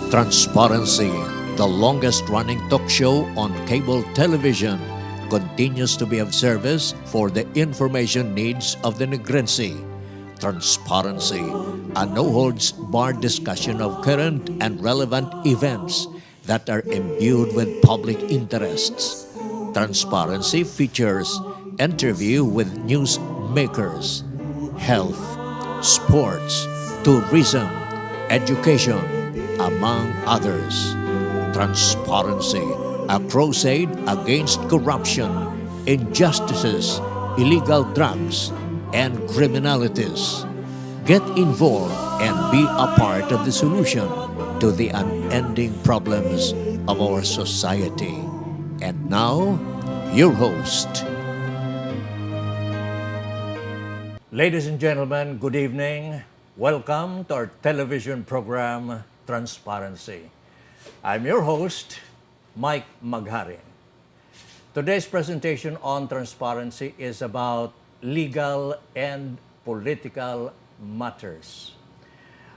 Transparency, the longest-running talk show on cable television, continues to be of service for the information needs of the Negrense. Transparency, a no-holds-barred discussion of current and relevant events that are imbued with public interests. Transparency features interview with newsmakers, health, sports, tourism, education, among others. Transparency, a crusade against corruption, injustices, illegal drugs, and criminalities. Get involved and be a part of the solution to the unending problems of our society. And now, your host. Ladies and gentlemen, good evening. Welcome to our television program, Transparency. I'm your host, Mike Maghari. Today's presentation on transparency is about legal and political matters.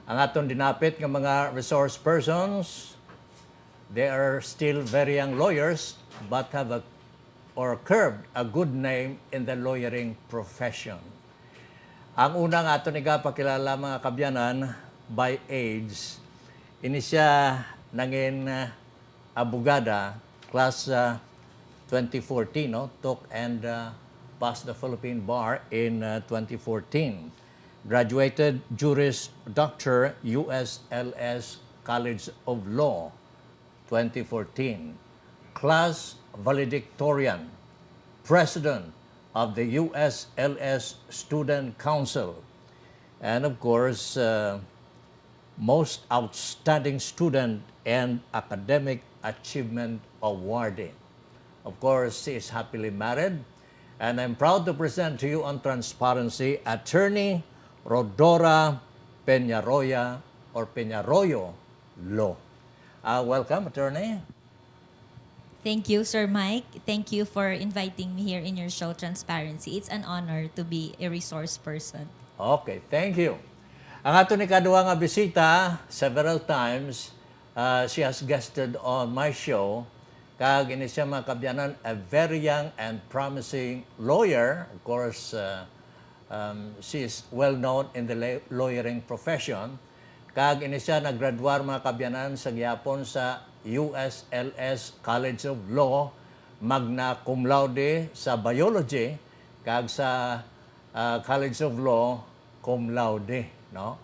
Ang atong dinapit ng mga resource persons, they are still very young lawyers but have curved a good name in the lawyering profession. Ang unang ato nigapakilala mga kabyanan by age, ini siya nangin abogada, class 2014, took and passed the Philippine Bar in 2014. Graduated Juris Doctor, USLS College of Law, 2014. Class valedictorian, President of the USLS Student Council, and of course, Most Outstanding Student and Academic Achievement Awardee. Of course, she is happily married, and I'm proud to present to you on Transparency, Attorney Rodora Peñarroya or Peñarroyo Law. Welcome, Attorney. Thank you, Sir Mike. Thank you for inviting me here in your show, Transparency. It's an honor to be a resource person. Okay, thank you. Ang ato ni kadua nga bisita, several times, she has guested on my show. Kag ini siya mga kabyanan, a very young and promising lawyer. Of course, she is well known in the lawyering profession. Kag ini siya naggraduar mga kabyanan sa gihapon sa USLS College of Law, magna cum laude sa biology, kag sa College of Law cum laude, no?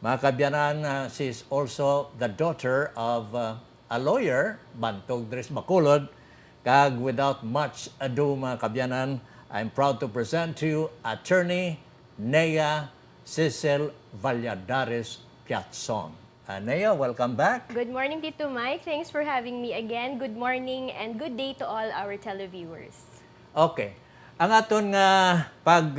Mga kabyanan, she is also the daughter of a lawyer, bantog Dres Bacolod, kag without much ado mga kabyanan, I'm proud to present to you Attorney Nea Cecil Valladares Piazzon. Nea, welcome back. Good morning, Tito Mike. Thanks for having me again. Good morning and good day to all our televiewers. Okay. Ang aton nga pag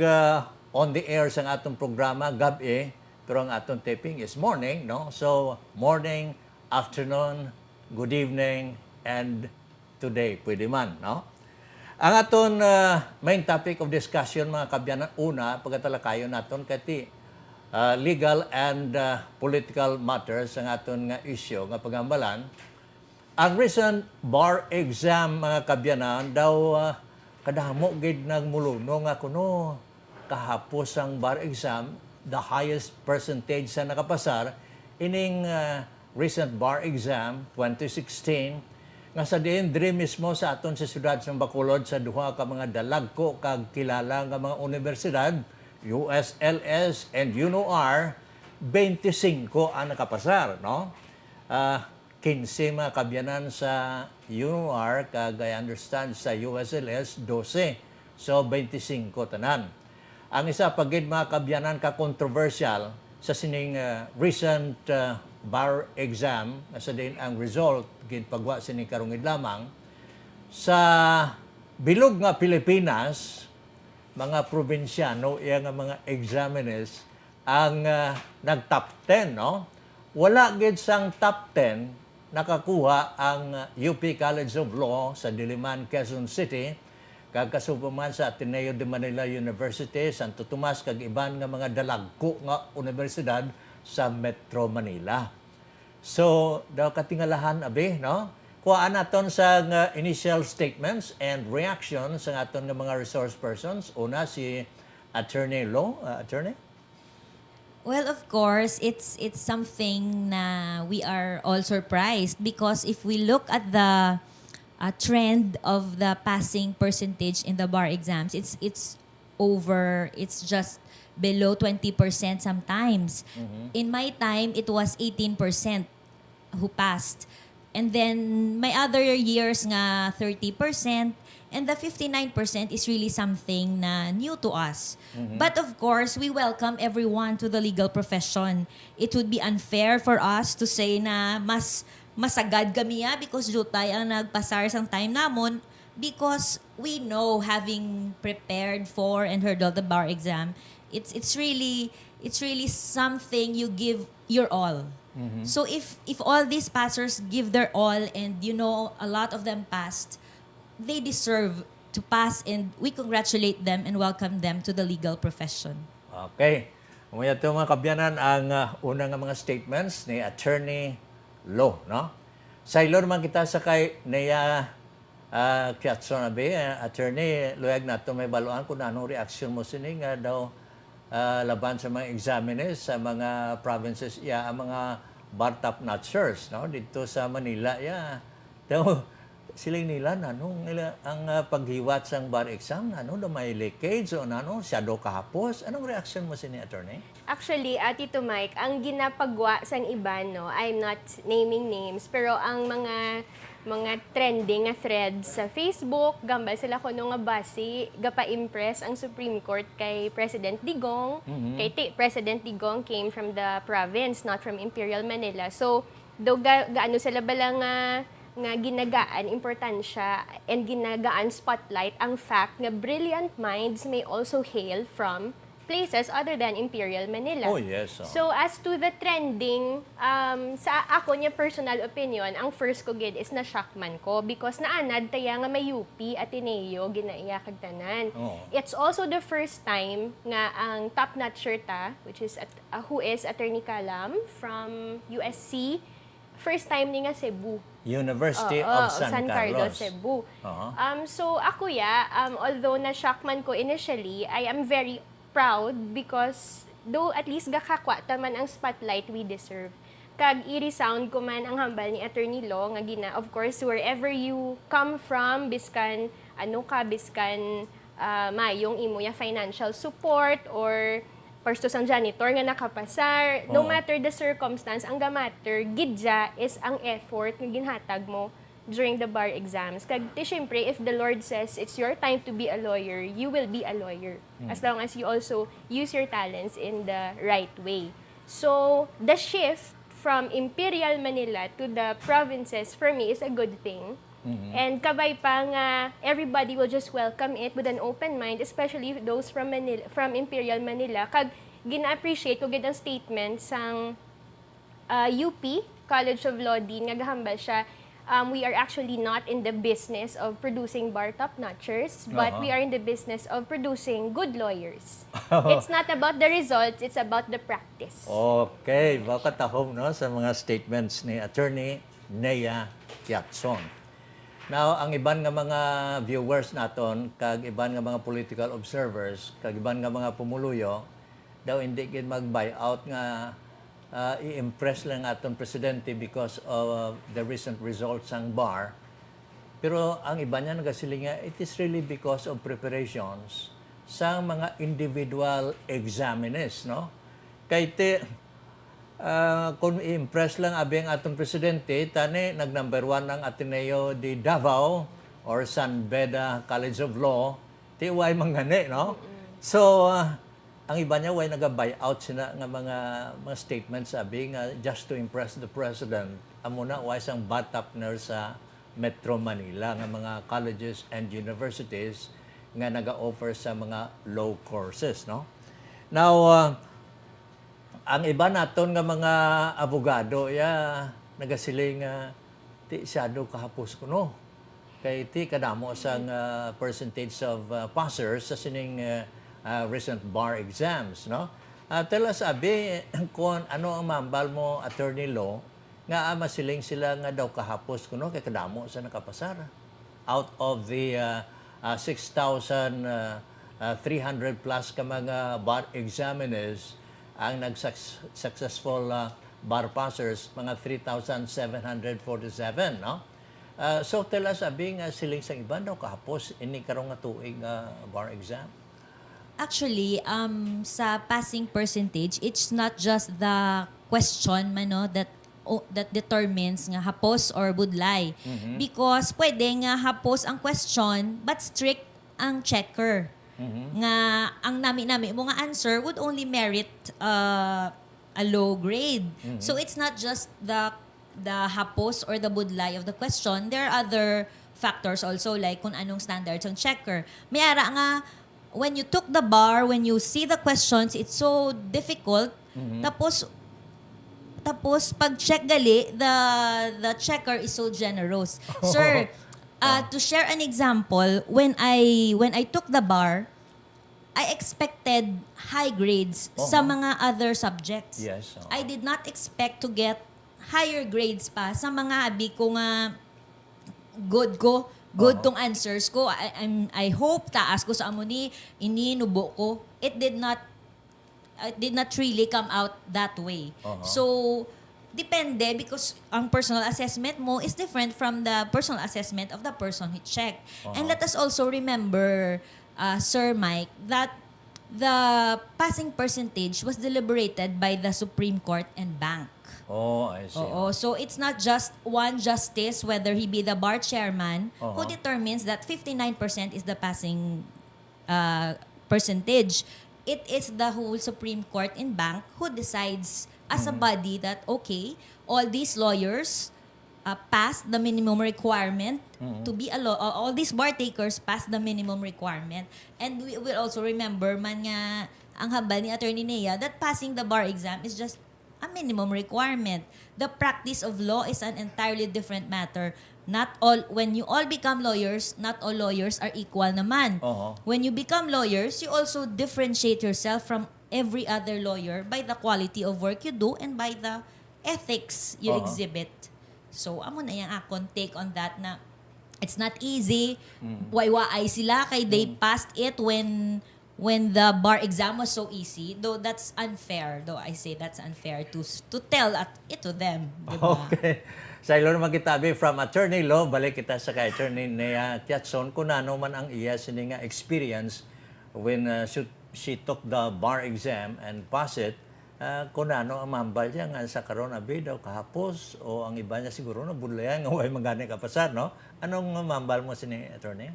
on the air sa atong programa gabi, pero ang atong taping is morning, no? So, morning, afternoon, good evening, and today, pwede man, no? Ang aton main topic of discussion, mga kabyanan, una, pagkatalakayon naton kati legal and political matters ang aton nga issue nga pagambalan. Ang recent bar exam, mga kabyanan, daw kadamo gid nagmuluno nga kuno kahapos ang bar exam, the highest percentage sa nakapasar ining recent bar exam 2016 nga sa diin diri mismo sa aton sa siyudad sa Bacolod sa duha ka mga dalagko kag kilala nga mga universidad, USLS and UNOR, 25 ang nakapasar, no? 15 mga kabyanan sa UNOR, kag I understand sa USLS, 12. So, 25 tanan. Ang isa pagid mga kabyanan ka-controversial sa sining recent bar exam, sa din ang result, gid pagwa sining karungid lamang, sa bilog nga Pilipinas, mga probinsyano, iya nga mga examinees, ang nag-top 10, no? Wala gid sang top 10 nakakuha ang UP College of Law sa Diliman, Quezon City, kag kasupaman sa Ateneo de Manila University, Santo Tomas, kag iban nga mga dalagko nga universidad sa Metro Manila. So, daw katingalahan abi, no? Kuhaan naton sa initial statements and reactions sa aton nga mga resource persons. Una si Attorney Law, Attorney? Well, of course, it's something na we are all surprised because if we look at the trend of the passing percentage in the bar exams, it's just below 20% sometimes. In my time, it was 18% who passed. And then my other years nga 30%, and the 59% is really something na new to us. But of course, we welcome everyone to the legal profession. It would be unfair for us to say na mas masagad kami because jutay ang nagpasar sang time namon because we know having prepared for and heard of the bar exam, it's really something you give your all. So if all these passers give their all and a lot of them passed, they deserve to pass and we congratulate them and welcome them to the legal profession. Okay. Umaya ito mga kabyanan ang unang mga statements ni Attorney Law, no? Sa ilo naman kita sa kay Nea Kiatson abi, Attorney, luyag na ito may baluan kung anong reaction mo sini nga daw laban sa mga examinees sa mga provinces, ang mga bar top notchers, no? Dito sa Manila, daw siling nila nanong ang paghiwat sang bar exam daw may leakage o shadow kahapos. Anong reaction mo sini, Attorney? Actually, Tito Mike, ang ginapagwa sang iba, no, I'm not naming names, pero ang mga trending nga threads sa Facebook, gambal sila ko nga basi, gapa-impress ang Supreme Court kay President Digong. President Digong came from the province, not from Imperial Manila. So, gaano sila bala nga ginagaan importansya and ginagaan spotlight ang fact nga brilliant minds may also hail from places other than Imperial Manila. Oh, yes. So, as to the trending, sa ako niya personal opinion, ang first ko gid is na-shock man ko because naanad taya nga may UP, Ateneo, ginaiya kag tanan. It's also the first time nga ang top-notcher ta, which is who is Attorney Calam from USC, first time ni nga Cebu. University of San Carlos, Cebu. So, ako although na-shock man ko initially, I am very proud because though at least gakakwa taman ang spotlight we deserve. Kag i-resound ko man ang hambal ni Attorney Law nga of course wherever you come from biskan mayong imo ya financial support or pasto sang janitor nga nakapasar, no matter the circumstance, ang gamatter gidja is ang effort nga ginhatag mo during the bar exams. Kag syempre, if the Lord says it's your time to be a lawyer, you will be a lawyer. As long as you also use your talents in the right way. So, the shift from Imperial Manila to the provinces, for me, is a good thing. And kabay pa nga, everybody will just welcome it with an open mind, especially those from Imperial Manila. Kag gina-appreciate ko gid ang statement sang UP, College of Law din, nga gahambal siya, we are actually not in the business of producing bar top-notchers, but we are in the business of producing good lawyers. It's not about the results, it's about the practice. Okay, baka tahom sa mga statements ni Attorney Nea Kiatson. Now, ang iban nga mga viewers naton, kag iban nga mga political observers, kag iban nga mga pumuluyo, daw hindi gid mag-buyout nga i-impress lang aton presidente because of the recent results ng bar. Pero ang iba niya nagasiling nga, it is really because of preparations sa mga individual examinees, no? Kay kung i-impress lang abi ang aton presidente, tani nag-number 1 ang Ateneo de Davao or San Beda College of Law, tiway mangani, no? So, ang iba niya way naga-buyout sila nga mga statements sabi nga just to impress the president. Amo na way sang batapner sa Metro Manila nga mga colleges and universities nga naga-offer sa mga law courses, no? Now, ang iba naton nga mga abogado nagasiling ti shadow kahapos kuno. Kay ti kadamo sang percentage of passers sa sining recent bar exams, no? Tell us, abi, kung ano ang mambal mo, Attorney Law, nga masiling sila nga daw kahapos kuno kay kadamo sa nakapasar. Out of the 6,300 plus ka mga bar examiners, ang successful bar passers, mga 3,747, no? So tell us, Abi, nga siling sa iba daw kahapos, ini karong nga tuig bar exam. Actually, sa passing percentage, it's not just the question that determines nga hapos or budlay. Because pwede nga hapos ang question but strict ang checker. Nga ang nami-nami mo nga answer would only merit a low grade. So it's not just the hapos or the budlay of the question. There are other factors also like kung anong standards ang checker. May ara nga when you took the bar, when you see the questions, it's so difficult. Tapos pag-check gali, the checker is so generous. Sir, to share an example, when I took the bar, I expected high grades sa mga other subjects. Yes. I did not expect to get higher grades pa sa mga abi ko nga good tong answers ko. I hope taas ko sa amo ni ininubo ko. It did not really come out that way. So, depende because ang personal assessment mo is different from the personal assessment of the person who checked. And let us also remember, Sir Mike, that the passing percentage was deliberated by the Supreme Court and Bank. Oh, I see. Oo. So, it's not just one justice, whether he be the bar chairman, who determines that 59% is the passing percentage. It is the whole Supreme Court in Bank who decides as a body that, okay, all these lawyers passed the minimum requirement to be a law. All these bar takers passed the minimum requirement. And we will also remember man nga ang habal ni Attorney Nea that passing the bar exam is just a minimum requirement. The practice of law is an entirely different matter. When you all become lawyers, not all lawyers are equal naman. When you become lawyers, you also differentiate yourself from every other lawyer by the quality of work you do and by the ethics you exhibit. So, amo na yung akong take on that na it's not easy. Waywaay sila kay they passed it when the bar exam was so easy. Though that's unfair. Though I say that's unfair to tell it to them. Diba? Okay. Sa ilo naman kitabi from attorney law, balik kita sa kay attorney Nea Tiatson kung ano man ang iya sini nga experience when she took the bar exam and pass it. Kung ano ang mambal niya nga sa karon abi daw kahapos o ang iba niya siguro na budlayan nga way magani kapasar, no? Anong mambal mo sini attorney?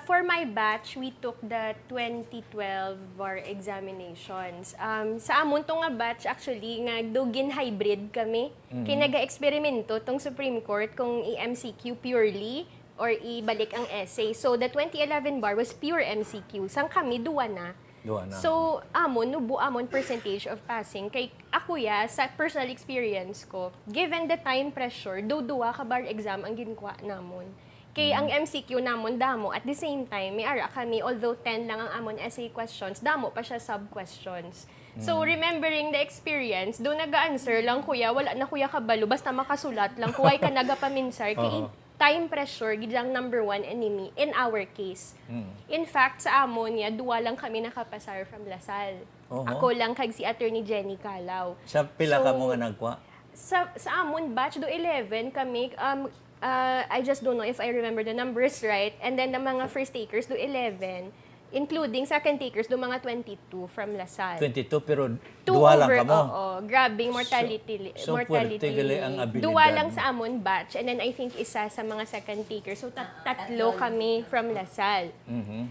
For my batch, we took the 2012 bar examinations. Sa amon tong nga batch, actually, nga dugin hybrid kami. Kinaga-eksperimento tong Supreme Court kung i-MCQ purely or ibalik ang essay. So, the 2011 bar was pure MCQ. Sang kami, duwa na. So, amon percentage of passing. Kay ako sa personal experience ko, given the time pressure, duwa ka bar exam ang ginkuha namon. Kay ang MCQ namon damo, at the same time, may ara kami, although 10 lang ang amon essay questions, damo pa siya sub-questions. So, remembering the experience, do nag-answer lang, kuya, wala na kuya kabalo, basta makasulat lang, kuway ka nagapaminsar, kay time pressure, gidang number one enemy in our case. In fact, sa amon niya, duwa lang kami nakapasar from Lasal. Ako lang kag si Attorney Jenny Calao. Sa pila ka mo nga nagkuha? Sa amon batch, do 11 kami, I just don't know if I remember the numbers right. And then the mga first takers do 11, including second takers do mga 22 from Lasal. 22 pero duwa lang ka mo. Oo, grabbing mortality. So puwerte gali ang abilidad. Duwa lang sa amon batch and then I think isa sa mga second takers. So tatlo kami from Lasal.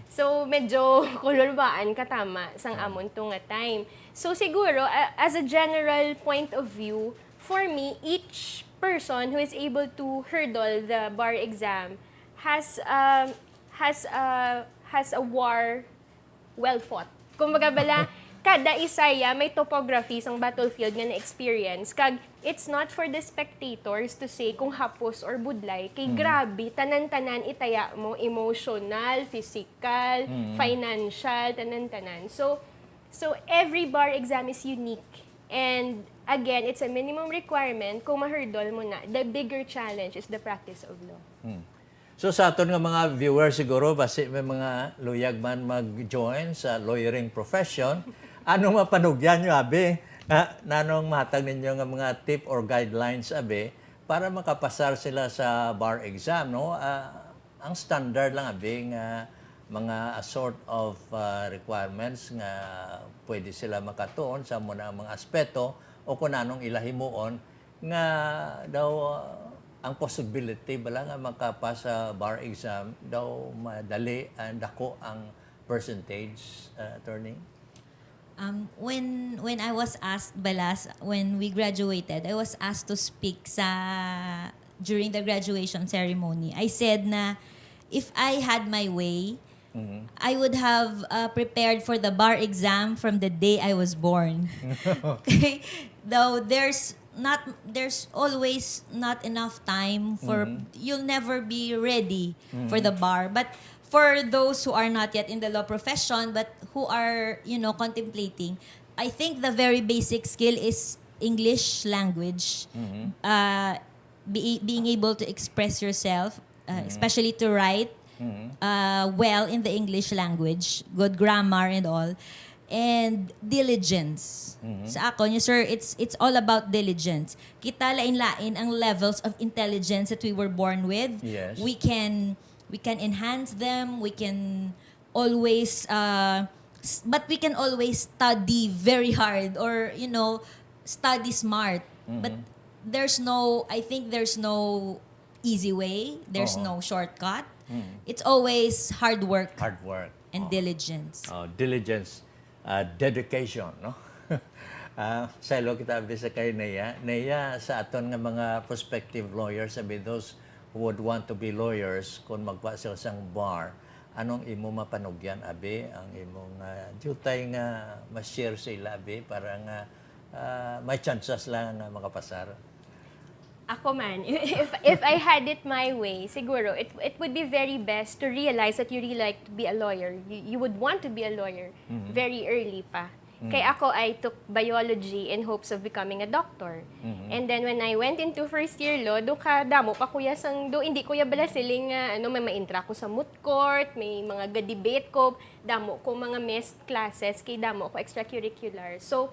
So medyo kululbaan katama sang amon to nga time. So siguro as a general point of view, for me each person who is able to hurdle the bar exam has a war well fought. Kumbaga bala, kada isaya may topography sang battlefield nga na-experience. Kag it's not for the spectators to say kung hapos or budlay. Kay grabe, tanan-tanan itaya mo, emotional, physical, financial, tanan-tanan. So every bar exam is unique. And again, it's a minimum requirement. Kung ma-hurdle mo na, the bigger challenge is the practice of law. So sa aton nga mga viewers siguro, basi may mga luyag man mag-join sa lawyering profession, ano mapanugyan nyo, abi? Nanong mahatag ninyo nga mga tip or guidelines, abi, para makapasar sila sa bar exam, no? Ang standard lang, abi, nga mga sort of requirements nga pwede sila makatuon sa muna mga aspeto o kung anong ilahimuon nga daw ang possibility bala nga makapas sa bar exam daw madali and dako ang percentage, attorney? When I was asked, Balas, when we graduated, I was asked to speak during the graduation ceremony. I said na if I had my way, I would have prepared for the bar exam from the day I was born. Okay? Though there's always not enough time for you'll never be ready for the bar, but for those who are not yet in the law profession but who are contemplating, I think the very basic skill is English language, being able to express yourself, especially to write well in the English language, good grammar and all. And diligence. Sa ako, sir, it's all about diligence. Kita lain-lain ang levels of intelligence that we were born with. Yes. We can enhance them. We can always but we can always study very hard or study smart. But I think there's no easy way. There's no shortcut. It's always hard work Hard work. and diligence. Diligence, dedication, no? Sa ilo kita bisa kay Neya, sa aton nga mga prospective lawyers, sabi those who would want to be lawyers, kung magpa sa isang bar, anong imo mapanugyan, abi? Ang imong jutay nga ma-share sila, abi, para nga may chances lang nga makapasar. Ako man, if I had it my way, siguro, it would be very best to realize that you really like to be a lawyer. You would want to be a lawyer very early pa. Kaya ako, I took biology in hopes of becoming a doctor. And then when I went into first year law, do damo pa kuya hindi kuya bala siling may ma-intra ko sa moot court, may mga ga-debate ko, damo ko mga missed classes, kay damo ko extracurricular. So,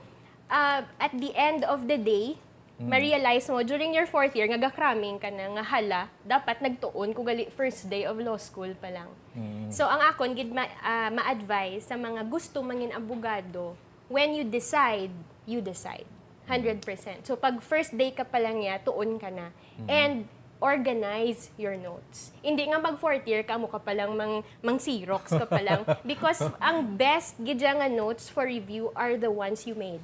at the end of the day, ma-realize mo, during your fourth year, nga gakraming ka na, nga hala, dapat nagtuon kung first day of law school pa lang. So, ang akon, ma-advise sa mga gusto mangin abogado, when you decide, 100%. So, pag first day ka pa lang niya, tuon ka na. And organize your notes. Hindi nga mag fourth year ka mo ka palang mang Xerox ka palang because ang best gidya nga notes for review are the ones you made.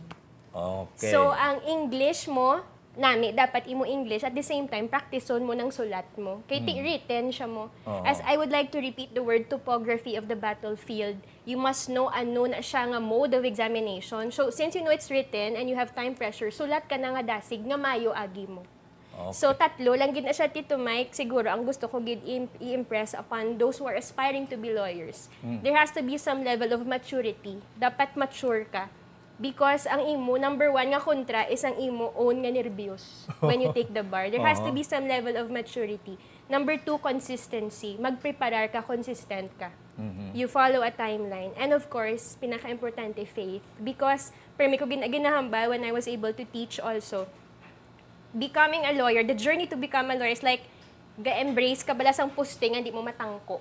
Okay. So, ang English mo, dapat imo English, at the same time, practiceon mo ng sulat mo. Kaya written siya mo. As I would like to repeat the word topography of the battlefield, you must know na siya nga mode of examination. So, since you know it's written and you have time pressure, sulat ka na nga dasig nga mayo agi mo. Okay. So, tatlo lang gid na siya, Tito Mike, siguro ang gusto ko gid i-impress upon those who are aspiring to be lawyers. There has to be some level of maturity. Dapat mature ka. Because ang imo, number one nga kontra is ang imo own nga nervyos when you take the bar. There has to be some level of maturity. Number two, consistency. Magpreparar ka, consistent ka. You follow a timeline. And of course, pinaka-importante, faith. Because, permi ko ginahamba when I was able to teach also, becoming a lawyer, the journey to become a lawyer is like, ga-embrace ka balas ang posting, hindi mo matangko.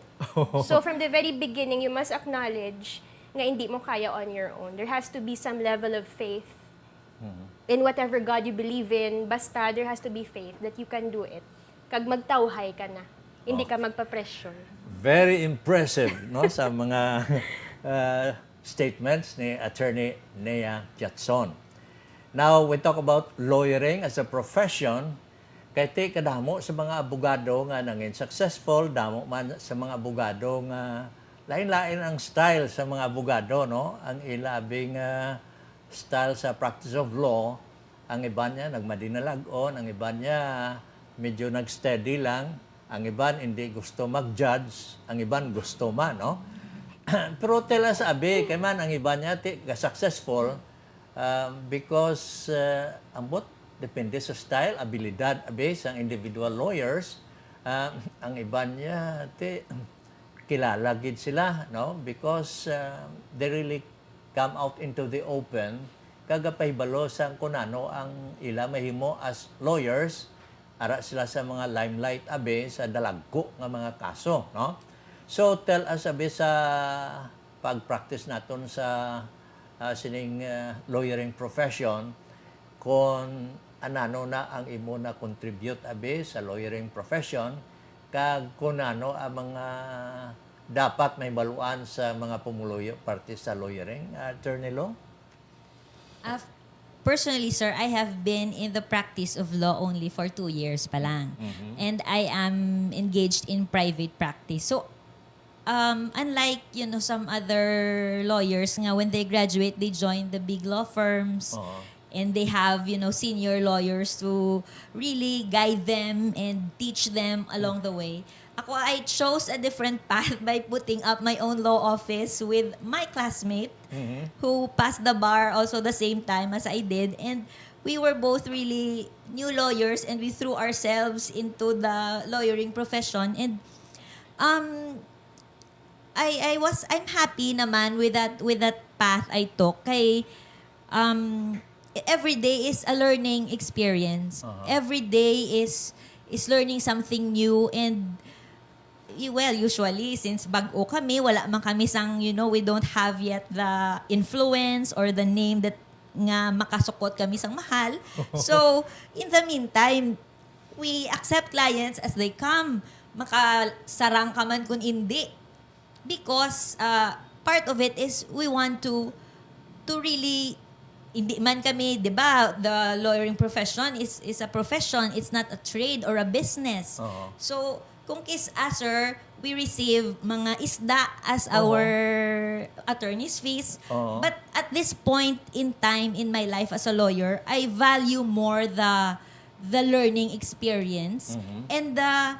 So from the very beginning, you must acknowledge nga hindi mo kaya on your own. There has to be some level of faith in whatever God you believe in. Basta, there has to be faith that you can do it. Kag magtawhay ka na. Hindi ka magpa-pressure. Very impressive, no, sa mga statements ni Attorney Nea Jatson. Now, we talk about lawyering as a profession. Kaya kadamo sa mga abogado nga nangin successful, damo man sa mga abogado nga lain-lain ang style sa mga abogado, no? Ang ilabing style sa practice of law, ang iba niya nagmadinalagon, ang iba niya medyo nag-steady lang, ang iban hindi gusto mag-judge, ang iban gusto man, no? Pero tell us, abi, kay man ang iba niya successful, Because ambot depende sa style, abilidad abe sa individual lawyers. Ang iban niya kilala gid sila, no, because they really come out into the open kaga pahibalo sa kunano ang ila mahimo as lawyers ara sila sa mga limelight abe sa dalagko nga mga kaso, no. So tell us abe sa pag-practice naton sa sining lawyering profession kung anano na ang imo na contribute abe sa lawyering profession kag kunano ang mga dapat may baluan sa mga pumuluyo parte sa lawyering, attorney law. Personally, sir, I have been in the practice of law only for 2 years pa lang. And I am engaged in private practice. So, unlike, some other lawyers nga, when they graduate, they join the big law firms. And they have, senior lawyers to really guide them and teach them along the way. I chose a different path by putting up my own law office with my classmate who passed the bar also the same time as I did. And we were both really new lawyers and we threw ourselves into the lawyering profession. And I'm happy naman with that path I took. Every day is a learning experience. Every day is learning something new. And usually since bago kami, wala man kami sang, we don't have yet the influence or the name that nga makasukot kami sang mahal. So in the meantime, we accept clients as they come. Makasarang ka man kung hindi. Because part of it is we want to really, hindi man kami, di ba, the lawyering profession is a profession, it's not a trade or a business. So, kung sir, we receive mga isda as our attorney's fees. But at this point in time in my life as a lawyer, I value more the learning experience and the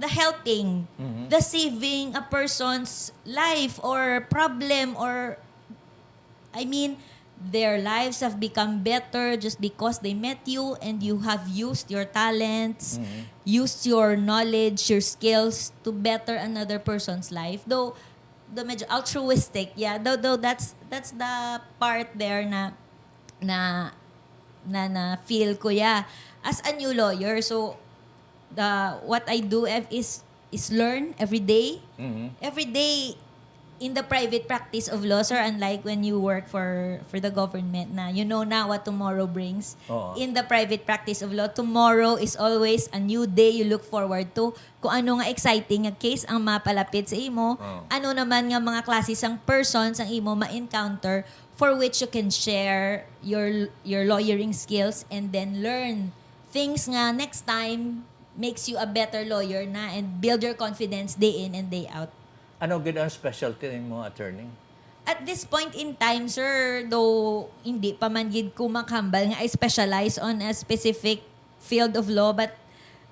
helping, the saving a person's life or problem their lives have become better just because they met you and you have used your talents, used your knowledge, your skills to better another person's life. Though medyo altruistic, though that's the part there na feel ko as a new lawyer. So what I do is learn every day. Every day in the private practice of law, sir, unlike when you work for the government na you know na what tomorrow brings. In the private practice of law, tomorrow is always a new day you look forward to. Kung ano nga exciting nga case ang mapalapit sa imo, ano naman nga mga classes ang persons ang imo ma-encounter for which you can share your lawyering skills and then learn things nga next time makes you a better lawyer na and build your confidence day in and day out. Ano gid ang specialty mo, attorney? At this point in time, sir, though hindi pa man gid ko makambal nga I specialize on a specific field of law, but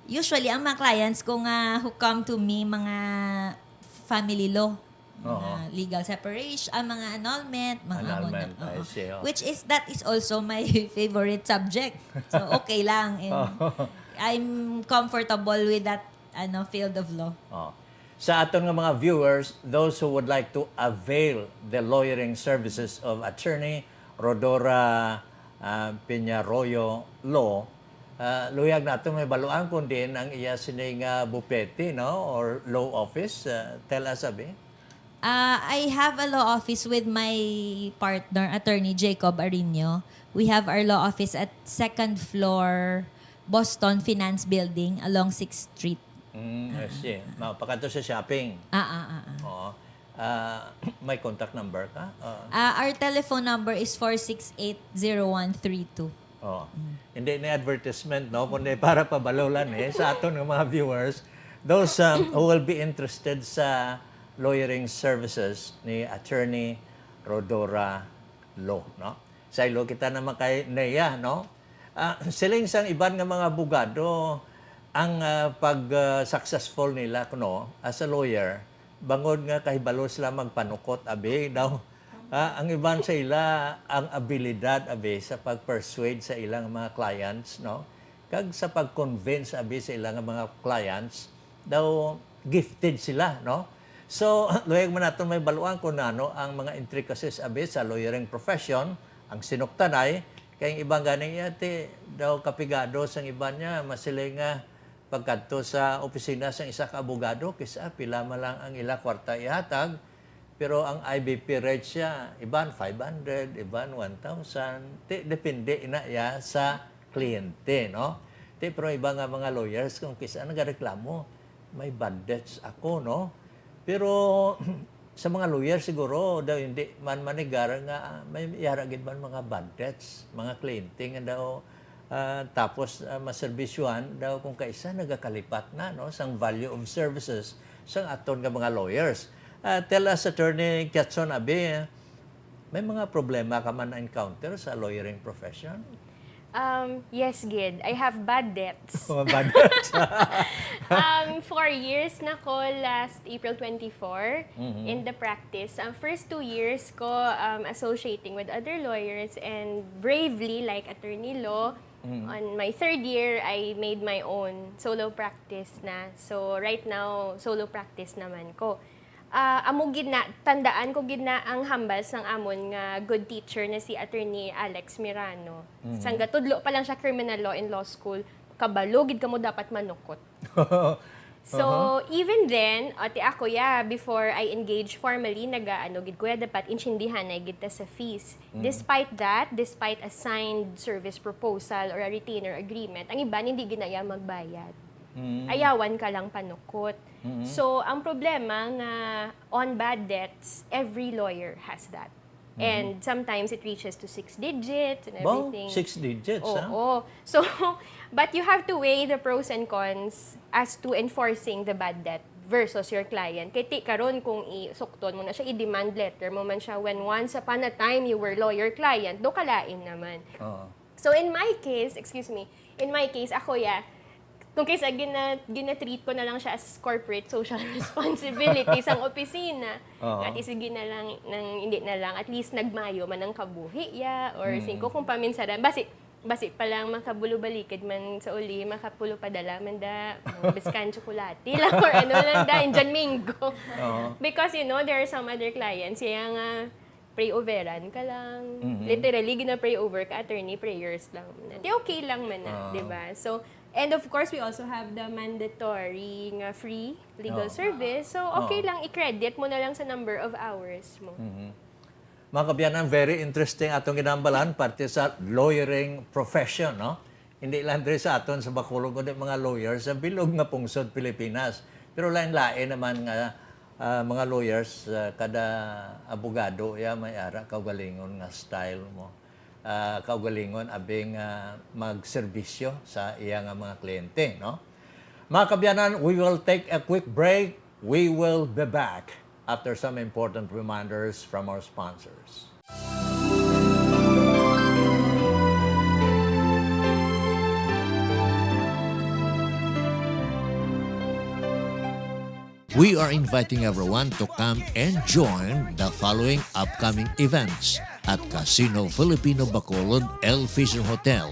usually ang mga clients ko nga who come to me mga family law, mga legal separation, mga annulment, mga Annulment, I see. Which is that is also my favorite subject. So okay lang and I'm comfortable with that field of law. Sa aton nga mga viewers, those who would like to avail the lawyering services of Attorney Rodora Peñarroyo Law, luyag nato may baluan kung din ang iya sining bupete, no, or law office. Tell us abi. I have a law office with my partner, Attorney Jacob Arino. We have our law office at 2nd floor Boston Finance Building along 6th Street. Yes, mapakato sa shopping. Oo. May contact number ka? Our telephone number is 468-0132. Hindi na advertisement, no? Kundi para pabalolan sa aton ng mga viewers. Those who will be interested sa lawyering services ni Attorney Rodora Law, no? Sa ilo kita naman kay Nea, no? Siling sang iban nga mga abogado, ang pag-successful nila as a lawyer, bangod nga kahibalo sila magpanukot, abe daw, Ang iban sa ila, ang abilidad abi sa pag-persuade sa ilang mga clients, no? Kag sa pag-convince abi sa ilang mga clients, daw gifted sila, no? So, luyag man natin may baluan kung ano ang mga intricacies abi sa lawyering profession, ang sinuktanay, kay ibang ganing yate, daw kapigado sang iban niya, masiling nga pagkadto sa opisina sang isa ka abogado, kisa pila man lang ang ila kwarta ihatag, pero ang IBP rate siya, iban 500, iban 1,000. Depende na ya sa kliyente, no? Pero iba nga mga lawyers, kung kisa nagareklamo, may bad debts ako, no? Pero sa mga lawyers siguro, daw hindi man manigar nga may yaragid man mga bad debts, mga kliyente nga daw tapos maserbisyuhan daw kung kaisa nagakalipat na, no? Sang value of services sang aton nga mga lawyers. Tell us, Attorney Quezon Abi, may mga problema ka man na-encounter sa lawyering profession? Yes, Gid. I have bad debts. Mga bad debts. 4 years na ko last April 24 in the practice. Ang first 2 years ko associating with other lawyers and bravely like attorney law. On my 3rd year, I made my own solo practice na. So right now, solo practice naman ko. Amo gidna tandaan ko gidna ang hambas ng amon nga good teacher na si Attorney Alex Mirano. Sang gatudlo pa lang siya criminal law in law school, kabalo gid kamo dapat manukot. So even then, ati ako before I engage formally nagaano gid ko dapat insindihan na gid ta sa fees. Despite that, despite a signed service proposal or a retainer agreement, ang iban hindi ginaya magbayad. Ayawan ka lang panukot. So, ang problema nga on bad debts, every lawyer has that. And sometimes it reaches to 6 digits and everything. 6 digits, ha? Oo. So, but you have to weigh the pros and cons as to enforcing the bad debt versus your client. Kaya karon kung isukton mo na siya, i-demand letter mo man siya when once upon a time you were lawyer-client, do kalain naman. So, in my case, ako kung kaysa gina-treat ko na lang siya as corporate social responsibility sang opisina. At sige na lang, hindi na lang, at least nagmayo man ang kabuhi or singko kung paminsaran. Basi pa lang makabulo-balikid man sa uli, makapulo padala man da, biskan tsokolate lang or ano lang da, Indian Mingo. Because there are some other clients, nga pray-overan ka lang. Literally, gina-pray over ka, attorney prayers lang. Di okay lang man na, di ba? So, and of course, we also have the mandatory nga free legal service. So, okay lang i-credit mo na lang sa number of hours mo. Mga kabyanan, very interesting atong ginambalan parte sa lawyering profession, no? Hindi lang diri sa aton sa Bacolod kundi mga lawyers sa bilog nga pungsod Pilipinas. Pero lain-lain naman nga mga lawyers, kada abogado, may ara kaugalingon nga style mo. Kaugalingon abing magserbisyo sa iyang mga kliyente, no? Mga kabyanan, we will take a quick break. We will be back after some important reminders from our sponsors. We are inviting everyone to come and join the following upcoming events at Casino Filipino Bacolod El Fisher Hotel.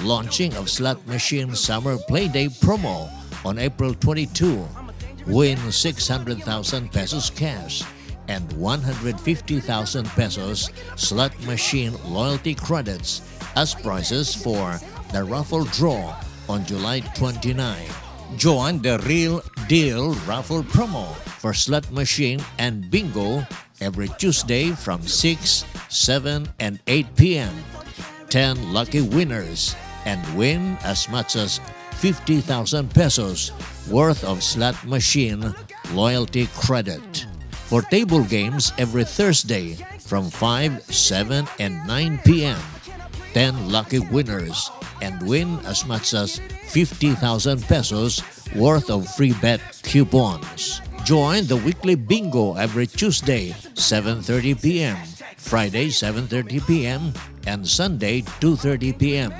Launching of Slot Machine Summer Playday promo on April 22. Win 600,000 pesos cash and 150,000 pesos slot machine loyalty credits as prizes for the raffle draw on July 29. Join the Real Deal raffle promo for slot machine and bingo every Tuesday from 6, 7, and 8 p.m. 10 lucky winners and win as much as 50,000 pesos worth of slot machine loyalty credit. For table games every Thursday from 5, 7, and 9 p.m. 10 lucky winners and win as much as 50,000 pesos worth of free bet coupons. Join the weekly bingo every Tuesday, 7:30 p.m., Friday, 7:30 p.m., and Sunday, 2:30 p.m.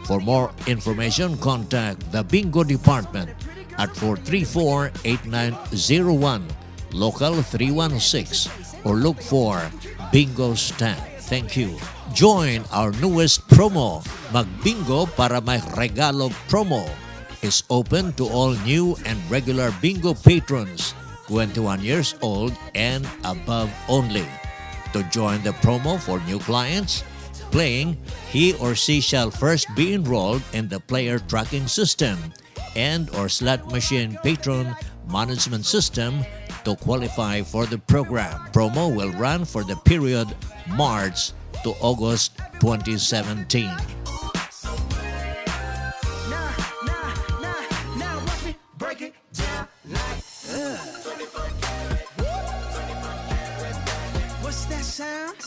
For more information, contact the Bingo Department at 434-8901, Local 316, or look for bingo stand. Thank you. Join our newest promo. Magbingo para may regalo promo. Is open to all new and regular bingo patrons, 21 years old and above only. To join the promo for new clients, playing, he or she shall first be enrolled in the player tracking system and or slot machine patron management system to qualify for the program. Promo will run for the period March to August 2017. What's that sound?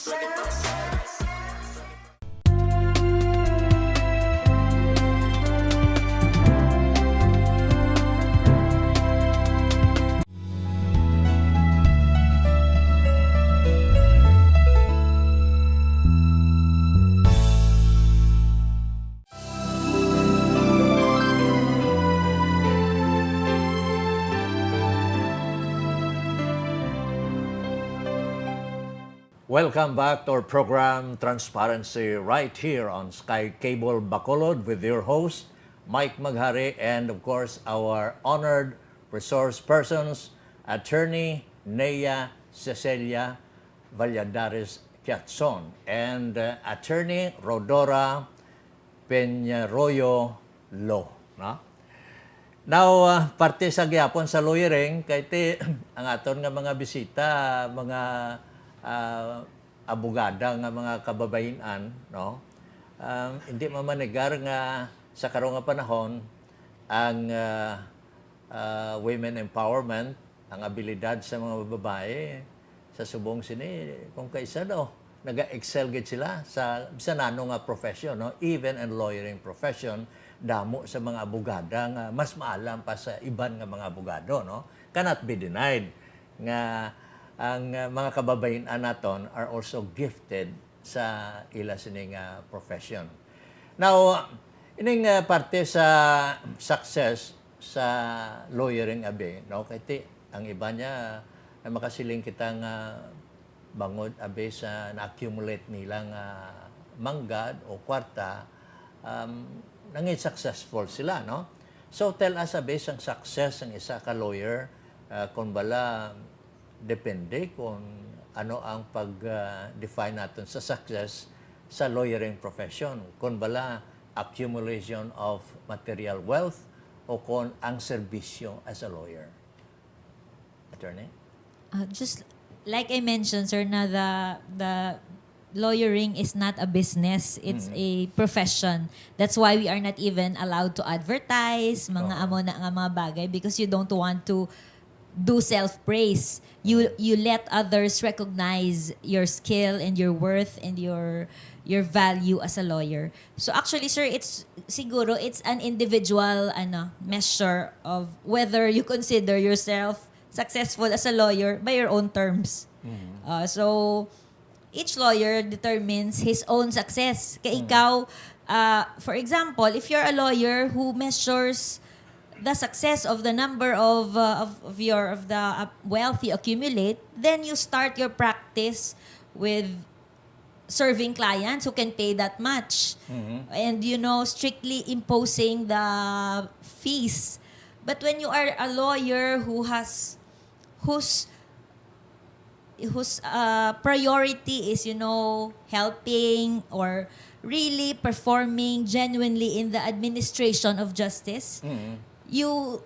Welcome back to our program Transparency right here on Sky Cable Bacolod with your host, Mike Maghari, and of course our honored resource persons, Attorney Nea Cecilia Valladares Quezon and Attorney Rodora Peñarroyo Lo. No? Now, parte sa gyapon sa lawyering, kay ti ang aton nga mga bisita, mga abogada nga mga kababayan, no? Hindi mamanigar nga sa karong nga panahon ang women empowerment, ang abilidad sa mga babae sa subong sini kung kaisa daw naga-excel gid sila sa bisan ano nga profession, no? Even in lawyering profession, damo sa mga abogada nga mas maalam pa sa iban nga mga abogado, no? Cannot be denied nga ang mga kababayan naton are also gifted sa ila sining profession. Now, ining parte sa success sa lawyering abe, no? Kay ang iba niya na makasiling kita nga bangod abe sa na-accumulate nilang manggad o kwarta, nangin successful sila, no? So tell us abe ang success ng isa ka lawyer, kung bala depende kung ano ang pag-define natin sa success sa lawyering profession. Kung bala accumulation of material wealth o kung ang serbisyo as a lawyer. Attorney? Just like I mentioned, sir, na the lawyering is not a business. It's a profession. That's why we are not even allowed to advertise mga amo na nga mga bagay because you don't want to do self-praise. You let others recognize your skill and your worth and your value as a lawyer. So actually, sir, it's an individual measure of whether you consider yourself successful as a lawyer by your own terms. So each lawyer determines his own success. Kaya ikaw, for example, if you're a lawyer who measures the success of the number of the wealth you accumulate, then you start your practice with serving clients who can pay that much, and strictly imposing the fees. But when you are a lawyer whose priority is helping or really performing genuinely in the administration of justice, you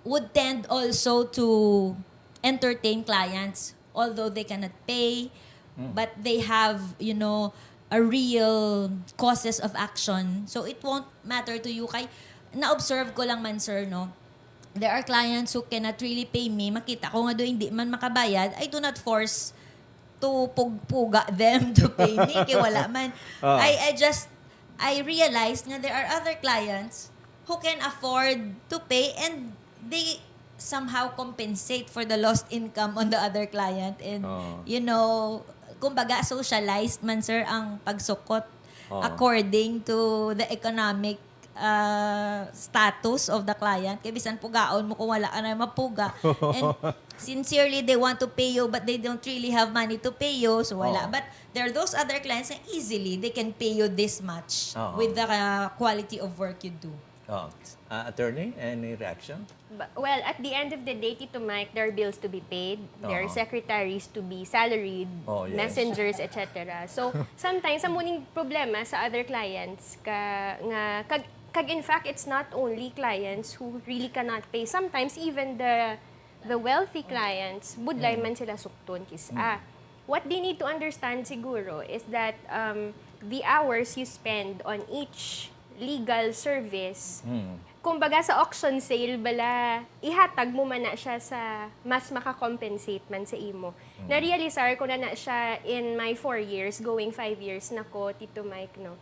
would tend also to entertain clients, although they cannot pay, but they have, a real causes of action. So it won't matter to you. Kay, na-observe ko lang man, sir, no? There are clients who cannot really pay me. Makita ko nga doon hindi man makabayad, I do not force to pugpuga them to pay me. Kaya wala man. I realized na there are other clients who can afford to pay and they somehow compensate for the lost income on the other client. And, kumbaga socialized man, sir, ang pagsukot according to the economic status of the client. Kaya bisan pugaon mo kung wala ka na mapuga. And sincerely, they want to pay you but they don't really have money to pay you. So wala. Oo. But there are those other clients na easily they can pay you this much Oo. with the quality of work you do. Oh. Attorney, any reaction? Well, at the end of the day, Tito Mike, there are bills to be paid. There are Oo. secretaries to be salaried, Oh, yes. messengers, etc. So, sometimes, ang muning problema sa other clients, in fact, it's not only clients who really cannot pay. Sometimes, even the wealthy clients, budlay man sila sukton kisa. What they need to understand siguro is that the hours you spend on each legal service, kumbaga sa auction sale bala, ihatag mo man na siya sa mas makakompensate man sa imo. Na-realisar ko na siya in my 4 years, going 5 years na ko, Tito Mike, no?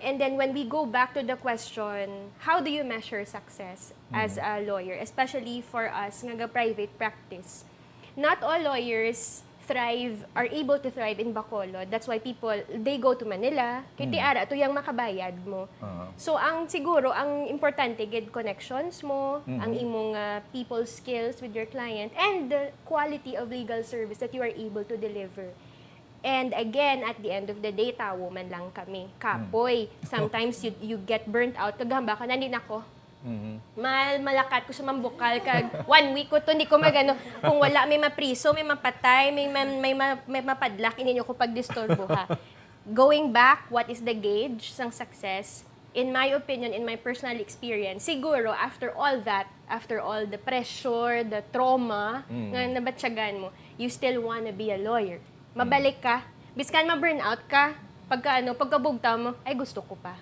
And then when we go back to the question, how do you measure success as a lawyer, especially for us nga private practice? Not all lawyers are able to thrive in Bacolod. That's why they go to Manila. Kaya tiara, ito yung makabayad mo. So, siguro, ang importante, get connections mo, ang imong people skills with your client, and the quality of legal service that you are able to deliver. And again, at the end of the day, tawo man lang kami. Kapoy. Sometimes you get burnt out. Kagamba ka, nandin ako. Malakat ko sa mambukal kag 1 week ko to hindi ko magano kung wala may mapriso, may mapatay, may mapadlak ininyo ko pagdisturbo ha. Going back, what is the gauge ng success? In my opinion, in my personal experience, siguro after all that, after all the pressure, the trauma nga nabatsyagan mo, you still wanna be a lawyer. Mabalik ka, biskan ma-burnout ka, pagkabugta mo, ay gusto ko pa.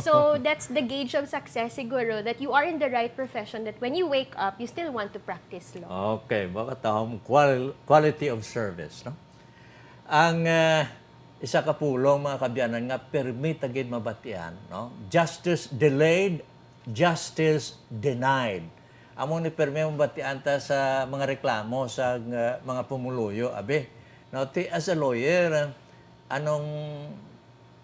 So, that's the gauge of success siguro, that you are in the right profession, that when you wake up, you still want to practice law. Okay, baka tahong quality of service, no? Ang isa ka pulong mga kabyanan nga permit agad mabatian, no? Justice delayed, justice denied. Amo ni permit mabatian ta sa mga reklamo sa mga pumuluyo, abe. No, as a lawyer, anong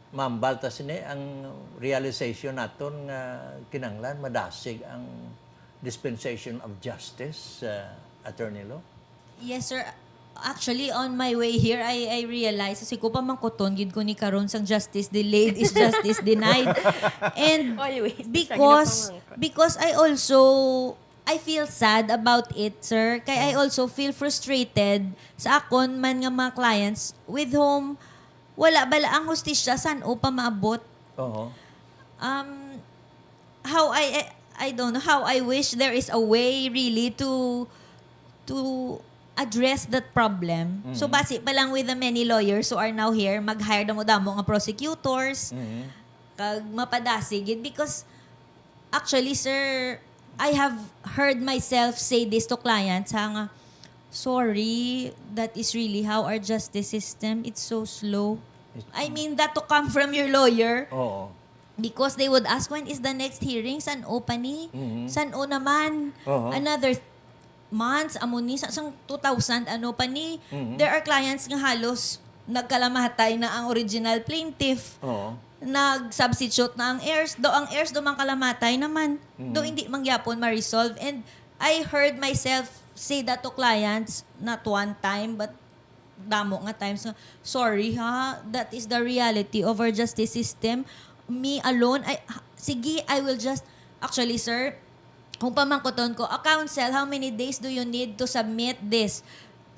mambalta sini ang realization naton nga kinanglan madasig ang dispensation of justice, Attorney Lo? Yes, sir. Actually, on my way here, I realized, kasi ko pa mangkuton, gid ko ni karon sang justice delayed is justice denied. And Always. because I feel sad about it, sir. Kaya I also feel frustrated sa akon man nga mga clients with whom wala bala ang hustisya san o pa maabot. Oo. How I don't know how I wish there is a way really to address that problem. So basi pa lang with the many lawyers who are now here, mag-hire damo nga prosecutors, kag mapadasigid because actually, sir, I have heard myself say this to clients nga, sorry, that is really how our justice system, it's so slow. I mean, that to come from your lawyer. Oo. Because they would ask, when is the next hearing? San o pa ni? San o naman? Oo. Another months, amo ni, sang 2,000, ano pa ni? There are clients nga halos nagkalamahatay na ang original plaintiff. Oo. Nag-substitute na ang heirs. Do ang heirs do man kalamatay naman. Do hindi mangyapon ma-resolve. And I heard myself say that to clients, not one time, but damo nga times. Sorry ha, that is the reality of our justice system. Me alone, sige, I will just, actually sir, kung pamangkoton ko, a counsel, how many days do you need to submit this?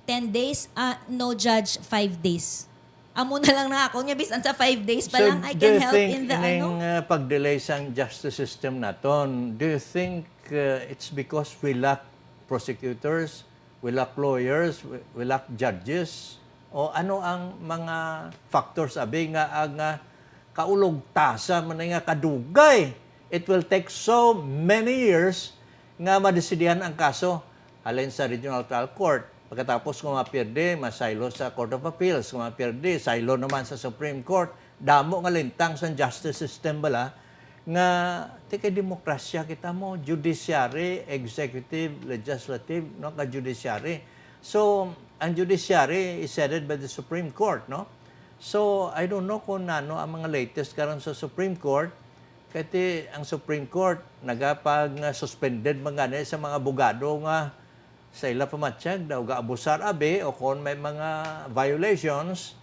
10 days? No judge, 5 days. Amo na lang na ako. Nga bisan sa 5 days pa lang, I can help in the pag-delay sa justice system naton, do you think it's because we lack prosecutors, we lack lawyers, we lack judges? O ano ang mga factors abi nga ang kaulog tasa man nga kadugay? It will take so many years nga madesidihan ang kaso halin sa Regional Trial Court. Pagkatapos kung mapirde, masaylo sa Court of Appeals. Kung mapirde, saylo naman sa Supreme Court. Damo nga lintang sa justice system bala nga tika demokrasya kita mo, judiciary, executive, legislative, no, ka-judiciary. So, ang judiciary is headed by the Supreme Court, no? So, I don't know kung ano ang mga latest karon sa Supreme Court, Kaya ang Supreme Court, nagapag suspended mga sa mga abogado nga sa ila pamatsyag daw gaabusar abi o kung may mga violations.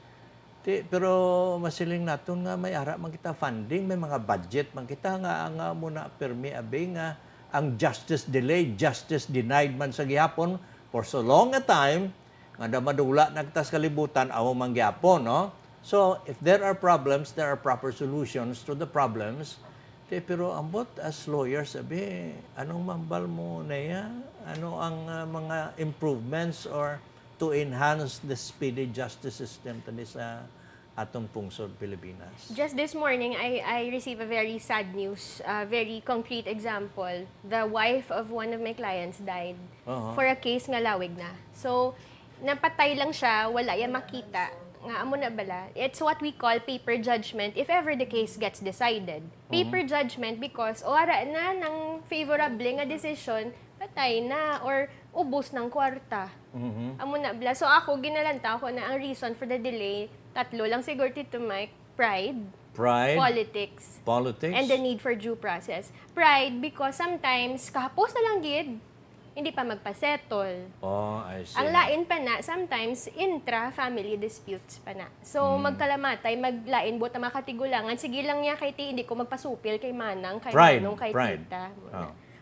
Pero masiling naton nga may ara man kita funding, may mga budget man kita nga muna permi abi nga ang justice delayed, justice denied man sa gihapon for so long a time nga da madula nagtas kalibutan amo man gihapon, no? So if there are problems, there are proper solutions to the problems. Pero ambot as lawyers, sabi, anong mambal mo na yan? Ano ang mga improvements or to enhance the speedy justice system tani sa atong pungsod Pilipinas? Just this morning, I received a very sad news, a very concrete example. The wife of one of my clients died for a case nga lawig na. So, napatay lang siya, wala yan makita. Nga amo na bala, it's what we call paper judgment if ever the case gets decided. Paper judgment because ora na ng favorable nga decision, patay na or ubos ng kwarta. Amo na bala. So ako, ginalanta ko na ang reason for the delay, tatlo lang siguro, Tito Mike: pride, politics, and the need for due process. Pride because sometimes kahapos na lang gid, hindi pa magpasettle. Oh, I see. Ang lain pa na, sometimes, intra-family disputes pa na. So, magkalamatay, maglain, buta makatigulangan. Sige lang niya kay ti, hindi ko magpasupil kay manang, kay manong, kay tita.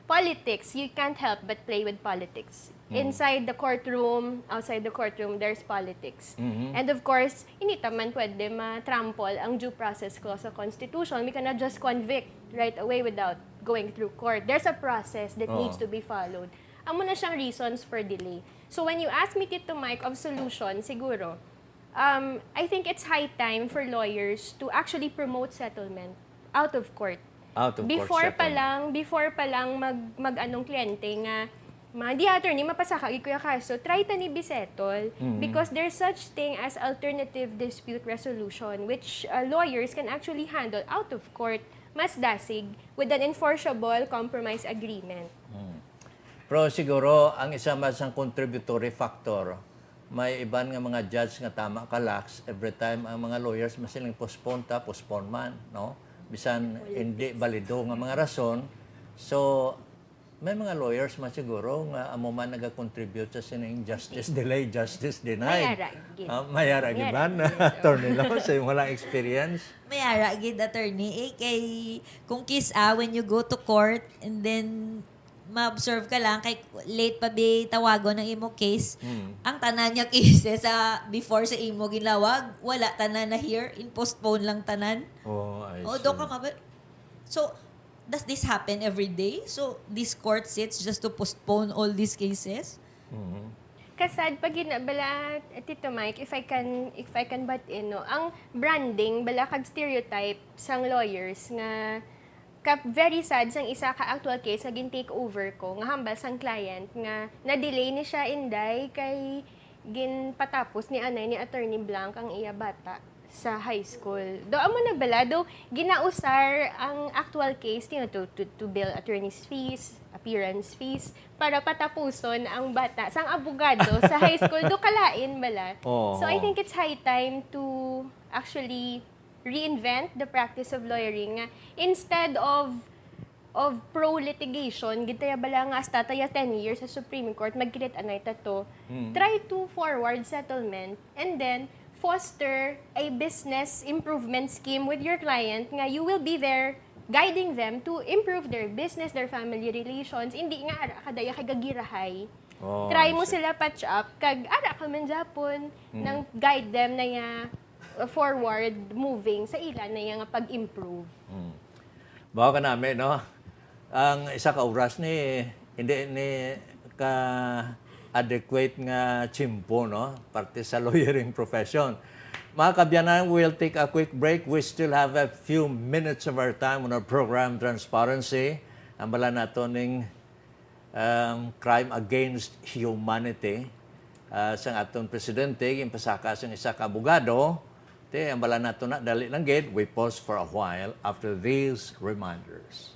Politics, you can't help but play with politics. Inside the courtroom, outside the courtroom, there's politics. And of course, hindi naman pwede matrample ang due process clause sa Constitution. We cannot just convict right away without going through court. There's a process that needs to be followed. Amo na siyang reasons for delay. So when you ask me, Tito Mike, of solution, siguro, I think it's high time for lawyers to actually promote settlement out of court. Before pa lang mag-anong kliyente nga, di attorney, mapasakag kuya kaso, try ta ni bisettle because there's such thing as alternative dispute resolution which lawyers can actually handle out of court, mas dasig, with an enforceable compromise agreement. Pero siguro, ang isa mas ang contributory factor, may iban nga mga judge nga tama kalax, every time ang mga lawyers masiling postpone man, no? Bisan hindi balido nga mga rason. So, may mga lawyers man siguro nga amo man nag-contribute sa sining justice delayed, justice denied. Mayara gid man, attorney lang sa wala experience. Mayara gid, attorney. Kay kung when you go to court and then ma-observe ka lang kay late pa be tawagon ng imo case. Ang tanan niya cases sa before sa imo ginlawag, wala tanan na here, in postpone lang tanan. I see. Do ka So, does this happen every day? So, this court sits just to postpone all these cases? Kasad pag ginabala, Tito Mike, if I can butt in, no, ang branding bala kag stereotype sang lawyers nga very sad sang isa ka actual case nga gin-take over ko nga hambal sang client nga na-delay ni siya inday kay ginpatapos ni anay ni Attorney Blanc ang iya bata sa high school. Do amo na bala, do ginausar ang actual case to bill attorney's fees, appearance fees para patapuson ang bata sang abogado sa high school, do kalain bala. So I think it's high time to actually reinvent the practice of lawyering nga instead of pro-litigation, gitaya bala nga hasta taya 10 years sa Supreme Court, magkilit anay tato, try to forward settlement and then foster a business improvement scheme with your client nga you will be there guiding them to improve their business, their family relations. Hindi nga ara kadaya kay gagirahay. Try mo sila patch up kag ara ka man Japon nang guide them na ya forward moving sa ilan na yung pag-improve. Baka ka namin, no? Ang isa ka oras ni hindi ni ka adequate nga chimpo, no? Parte sa lawyering profession. Mga kabyanan, we'll take a quick break. We still have a few minutes of our time on our program Transparency. Ang bala nato ning crime against humanity sa atong presidente, yung pasaka sa isa ka abogado. Ang bala nato na dali lang gid. We pause for a while after these reminders.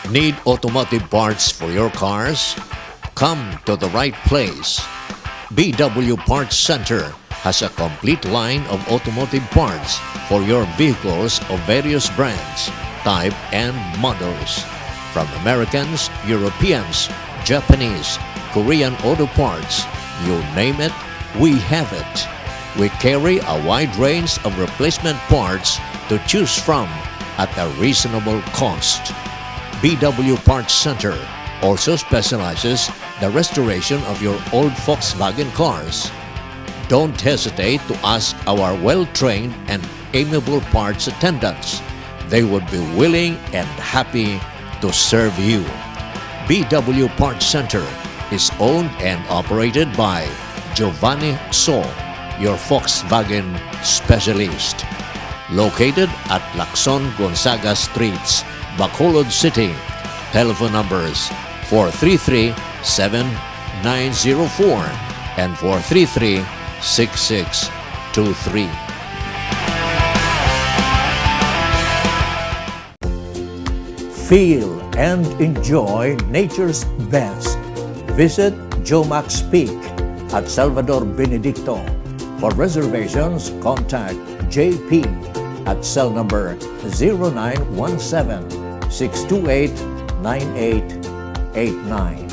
Need automotive parts for your cars? Come to the right place. BW Parts Center has a complete line of automotive parts for your vehicles of various brands, type, and models. From Americans, Europeans, Japanese, Korean auto parts, you name it, we have it. We carry a wide range of replacement parts to choose from at a reasonable cost. BW Parts Center also specializes the restoration of your old Volkswagen cars. Don't hesitate to ask our well-trained and amiable parts attendants. They would be willing and happy to serve you. BW Parts Center is owned and operated by Giovanni So, your Volkswagen specialist. Located at Lacson Gonzaga Streets, Bacolod City. Telephone numbers 433-7904 and 433-6623. Feel and enjoy nature's best. Visit Jomax Peak at Salvador Benedicto. For reservations, contact JP at cell number 0917-628-9889.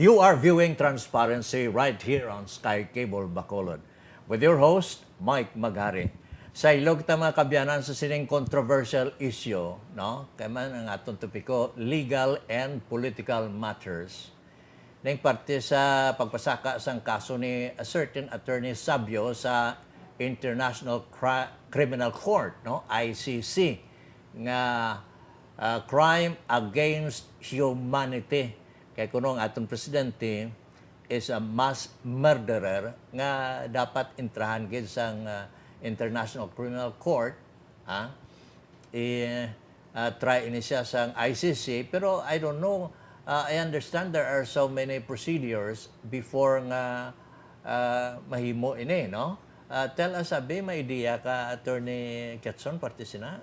You are viewing Transparency right here on Sky Cable Bacolod with your host, Mike Maghari. Sa ilog ta mga kabyanan sa sining controversial issue, no? Kaya man ang atong topiko, legal and political matters. Ning parte sa pagpasaka sang kaso ni a certain Attorney Sabio sa International Criminal Court, no? ICC, nga crime against humanity. Kaya kuno ang atong presidente is a mass murderer nga dapat intrahan gid sang International Criminal Court, try ini siya sang ICC, pero I don't know, I understand there are so many procedures before nga mahimo ini, no? Tell us, abi, may idea ka, Attorney Ketson, partisina?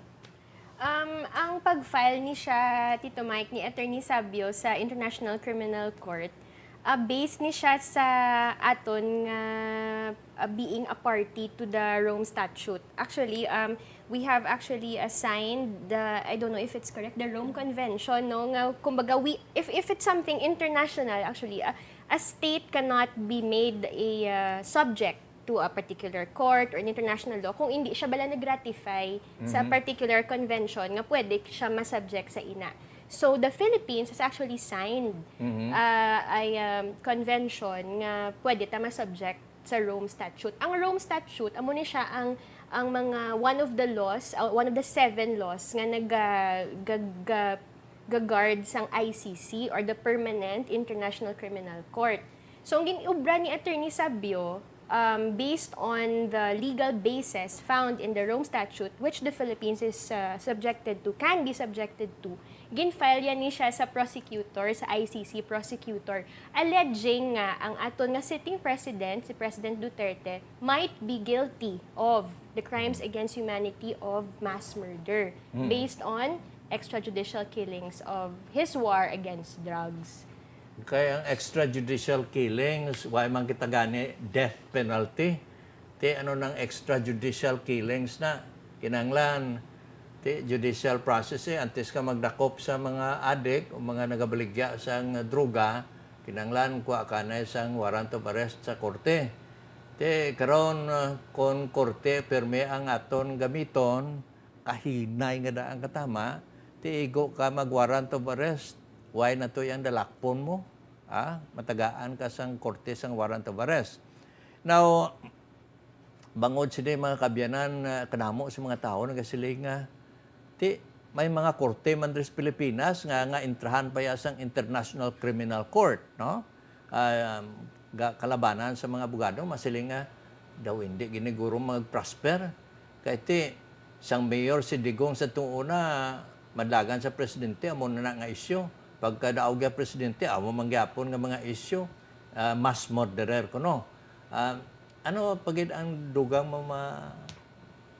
Ang pag-file ni siya, Tito Mike, ni Attorney Sabio sa International Criminal Court, based ni siya sa aton nga being a party to the Rome Statute. Actually, we have actually assigned the, I don't know if it's correct, the Rome Convention, no? Nga, kumbaga, if it's something international, actually, a state cannot be made a subject to a particular court or an international law kung hindi siya bala nag-ratify sa particular convention nga pwede siya masubject sa ina. So the Philippines has actually signed a convention nga pwede ta masubject sa Rome Statute. Ang Rome Statute, amo ni siya ang mga one of the laws, one of the 7 laws nga nag-guard sang ICC or the Permanent International Criminal Court. So ang ginubra ni Attorney Sabio, based on the legal basis found in the Rome Statute, which the Philippines is subjected to, can be subjected to, ginfile yan ni siya sa prosecutor, sa ICC prosecutor, alleging nga ang aton nga sitting president, si President Duterte, might be guilty of the crimes against humanity of mass murder based on extrajudicial killings of his war against drugs. Kaya ang extrajudicial killings, why man kita gani death penalty. Ti ano ng extrajudicial killings na kinanglan ti judicial process antes ka magdakop sa mga adik o mga nagabaligya sang droga, kinanglan kuha ka na isang warrant of arrest sa korte. Ti karon kon korte perme ang aton gamiton, kahinay nga daan katama, ti igo ka mag warrant of arrest. Why na to yung dalakpon mo? Matagaan ka sang korte sang warrant of arrest. Now, bangod sila mga kabyanan kanamo sa mga tao nagasiling nga ti may mga korte man rin sa Pilipinas nga intrahan pa yasang International Criminal Court, no? Kalabanan sa mga abogado masiling nga daw hindi giniguro mag-prosper. Kaya ti sang mayor si Digong sa tuuna madlagan sa presidente amo na nga isyu. Pagka daog ya presidente amo mangyapon nga mga isyu mass murderer kuno. Ano pagid ang dugang mo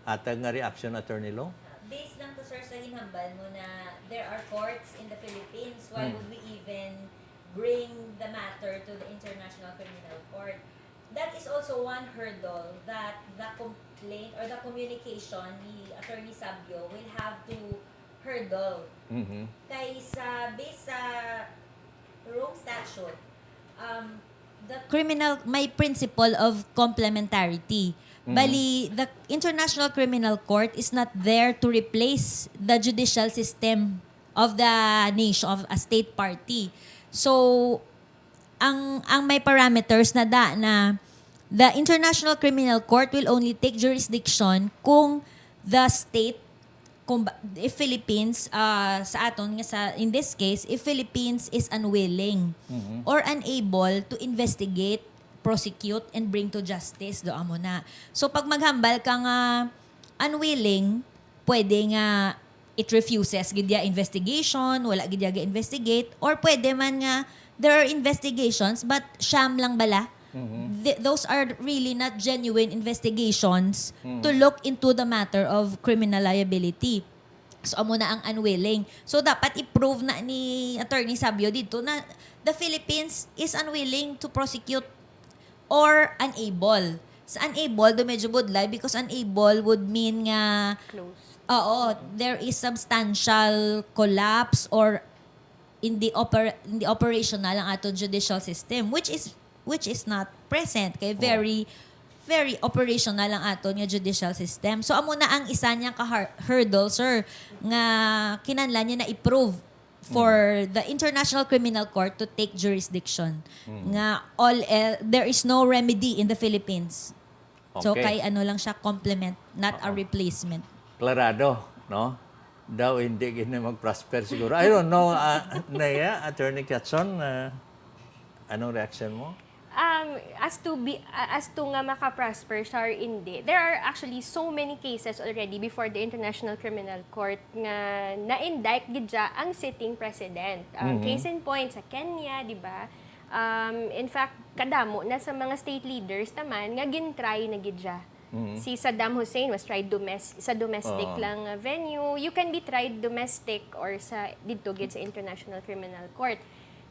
atag nga reaction, Attorney Lo? Based lang to, sir, sa hinambal mo na there are courts in the Philippines, why would we even bring the matter to the International Criminal Court? That is also one hurdle that the complaint or the communication ni Attorney Sabio will have to hurdle. Kaya based sa Rome Statute, the criminal may principle of complementarity. Bali, the International Criminal Court is not there to replace the judicial system of the nation, of a state party. So, ang may parameters na the International Criminal Court will only take jurisdiction kung the state, if Philippines, sa aton, in this case, if Philippines is unwilling or unable to investigate, prosecute, and bring to justice, doon mo na. So, pag maghambal ka nga unwilling, pwede nga it refuses gidya investigation, wala gidya ga-investigate, or pwede man nga there are investigations, but sham lang bala. Those are really not genuine investigations to look into the matter of criminal liability. So, amo na ang unwilling. So, dapat i-prove na ni Attorney Sabio dito na the Philippines is unwilling to prosecute or unable. Sa unable, do medyo budlay because unable would mean nga Close. oo, there is substantial collapse or in the operational ang ato judicial system which is not present kay very operational ang ato nga judicial system. So amo na ang isa niya ka hurdle, sir, nga kinahanglan niya na i-prove for the International Criminal Court to take jurisdiction. Nga there is no remedy in the Philippines. So Okay. kay ano lang siya complement, not a replacement. Klarado, no? Daw hindi gina mag-prosper siguro. I don't know, Naya, Attorney Katson, anong reaction mo? As to nga maka-prosper siya or hindi, there are actually so many cases already before the International Criminal Court nga na-indict gidya ang sitting president. Case in point sa Kenya, di ba? In fact, kadamo na sa mga state leaders naman nga gintry na gidya. Si Saddam Hussein was tried sa domestic lang venue. You can be tried domestic or sa dito gid sa International Criminal Court.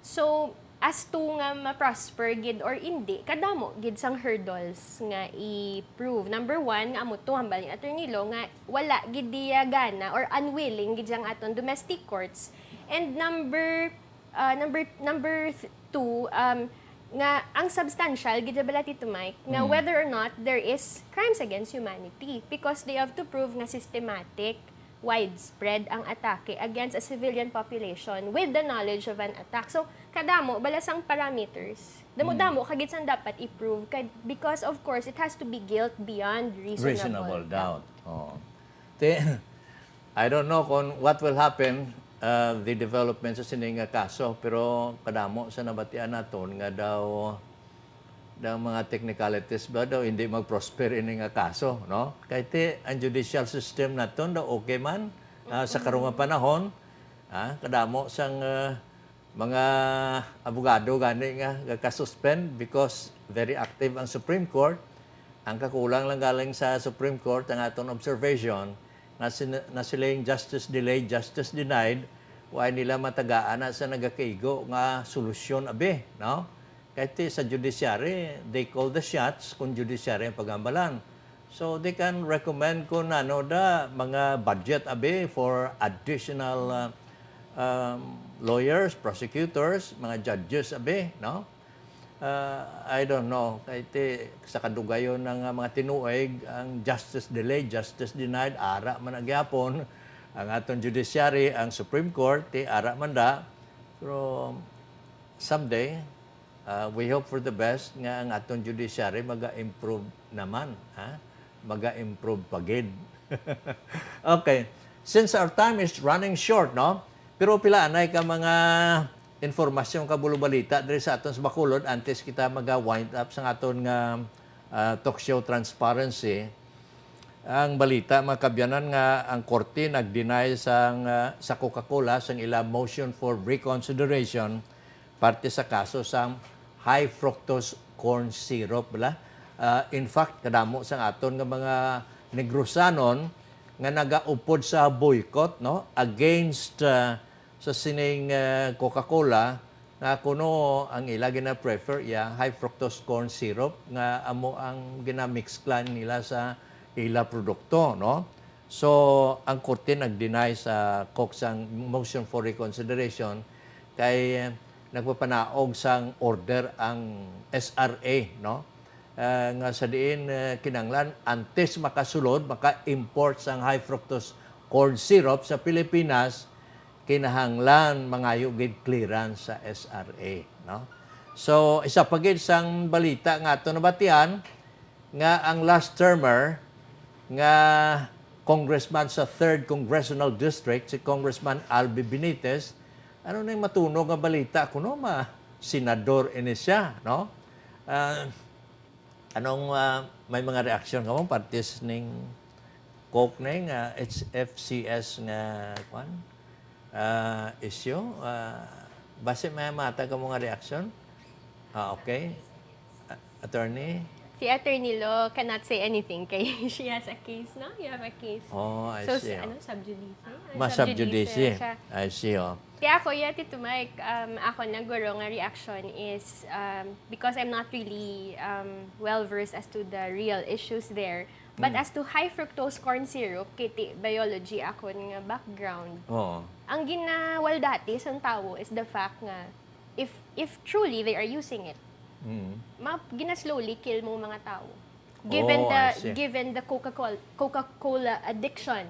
So, as to nga ma-prosper gid or hindi, kadamo gid sang hurdles nga i-prove. Number one, nga amo to hambal ni Attorney Lo nga wala gid diya gana or unwilling gid ang aton domestic courts. And number two, nga ang substantial gid bala Tito Mike nga whether or not there is crimes against humanity because they have to prove nga systematic, widespread ang atake against a civilian population with the knowledge of an attack. So, kadamo, balasang parameters. Damo-damo, kagit sang dapat i-prove because, of course, it has to be guilt beyond reasonable Doubt. Oh. I don't know kung what will happen the development sa sining nga kaso, pero kadamo sa nabatian naton nga daw mga technicalities ba daw hindi mag-prosper ini nga kaso, no? Kahit ang judicial system naton daw okay man sa karong panahon, kadamo sang mga abogado gani nga ka-suspend because very active ang Supreme Court. Ang kakulang lang galing sa Supreme Court ang aton observation na silang justice delayed, justice denied, why nila matagaan na sa nagakaigo nga solusyon abe, no? Kahit sa judiciary, they call the shots kung judiciary ang pagambalan. So they can recommend kung mga budget abe for additional lawyers, prosecutors, mga judges abe, no? I don't know, kahit sa kadugayon ng mga tinuig, ang justice delayed, justice denied, ara man agyapon, ang atong judiciary, ang Supreme Court, ara man da. Pero someday, we hope for the best nga ang atong judiciary maga-improve naman. maga-improve pagid. Okay. Since our time is running short, no? Pero pila anay ka mga informasyon kabulubalita diri sa aton sa Bacolod antes kita maga-wind up sa aton nga talk show Transparency. Ang balita makabyanan nga ang korte nag-deny sa Coca-Cola sa ila motion for reconsideration parte sa kaso sa high fructose corn syrup bala. In fact kadamo sa aton nga mga Negrosanon nga nagaupod sa boycott no against sa sining Coca-Cola nga kuno ang ila gina-prefer high fructose corn syrup nga amo ang ginamix clan nila sa ila produkto no. So ang korte nag-deny sa Coke sang motion for reconsideration kay nagpapanaog sang order ang SRA no. Nga sa diin kinanglan antes makasulod maka-import sang high fructose corn syrup sa Pilipinas kinahanglan mangayo gid clearance sa SRA no. So isa pa gid sang balita nga ato nabatian nga ang last termer nga congressman sa 3rd Congressional District si Congressman Albi Benitez ano na yung matunog nga balita kuno senador ini siya no. Anong may mga reaksyon ka mo partis ning Coke ning FCS nga kwan issue base may mata ka mo nga reaksyon okay attorney Si Atty. Lo cannot say anything kay she has a case, no? You have a case. I so, see. Sub judice? Sub judice. I see, Kaya ako, Tito Mike, ako naguro nga reaction is because I'm not really well-versed as to the real issues there. But as to high fructose corn syrup, kiti biology ako nga background. Ang ginawal dati sa tao is the fact nga if truly they are using it, gina-slowly kill mo mga tao. Given the Coca-Cola addiction